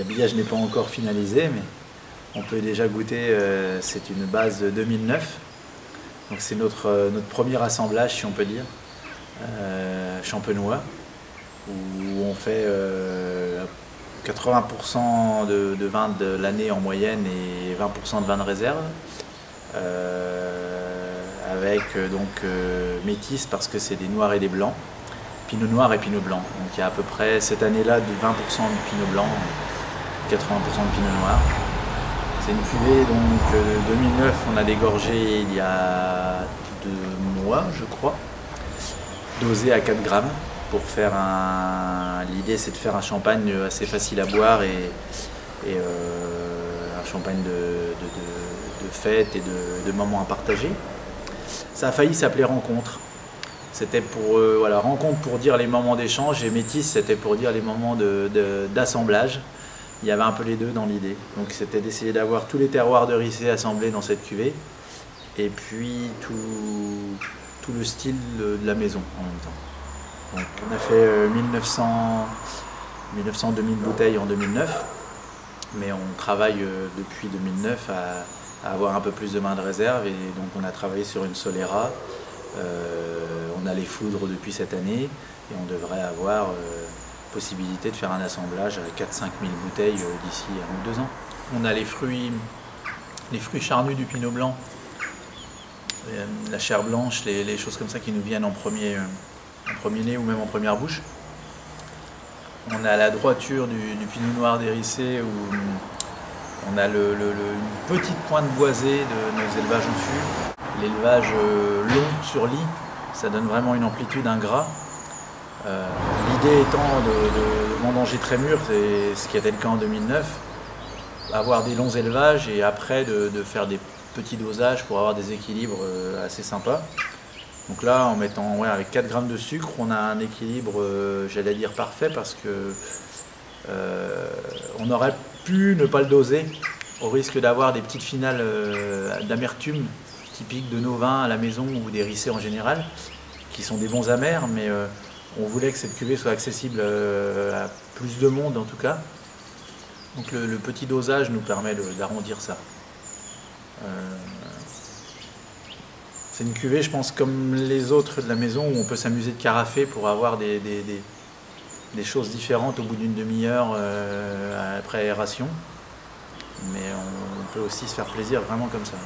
L'habillage n'est pas encore finalisé, mais on peut déjà goûter. C'est une base 2009. Donc c'est notre premier assemblage, si on peut dire, champenois, où on fait 80% de vin de l'année en moyenne et 20% de vin de réserve, avec métis parce que c'est des noirs et des blancs, pinot noir et pinot blanc. Donc il y a à peu près cette année-là de 20% de pinot blanc et 80% de pinot noir. C'est une cuvée donc 2009, on a dégorgé il y a 2 mois je crois, dosé à 4 grammes. Pour faire l'idée c'est de faire un champagne assez facile à boire et un champagne de fête et de moments à partager. Ça a failli s'appeler Rencontre. C'était pour rencontre pour dire les moments d'échange et métis c'était pour dire les moments d'assemblage. Il y avait un peu les deux dans l'idée. Donc c'était d'essayer d'avoir tous les terroirs de Ricé assemblés dans cette cuvée et puis tout le style de la maison en même temps. Donc, on a fait 1900-2000 bouteilles en 2009, mais on travaille depuis 2009 à avoir un peu plus de main de réserve et donc on a travaillé sur une Solera. On a les foudres depuis cette année et on devrait avoir possibilité de faire un assemblage à 4-5 000 bouteilles d'ici 1 ou 2 ans. On a les fruits charnus du pinot blanc, la chair blanche, les choses comme ça qui nous viennent en premier nez ou même en première bouche. On a la droiture du pinot noir des Ricé où on a une petite pointe boisée de nos élevages en fût. L'élevage long sur lit, ça donne vraiment une amplitude, un gras. L'idée étant de vendanger très mûr, c'est ce qui était le cas en 2009, avoir des longs élevages et après de faire des petits dosages pour avoir des équilibres assez sympas. Donc là, en mettant avec 4 grammes de sucre, on a un équilibre, j'allais dire parfait, parce que on aurait pu ne pas le doser, au risque d'avoir des petites finales d'amertume typiques de nos vins à la maison ou des Ricé en général, qui sont des bons amers, mais on voulait que cette cuvée soit accessible à plus de monde en tout cas. Donc le petit dosage nous permet d'arrondir ça. C'est une cuvée, je pense, comme les autres de la maison, où on peut s'amuser de carafer pour avoir des choses différentes au bout d'une demi-heure après aération. Mais on peut aussi se faire plaisir vraiment comme ça.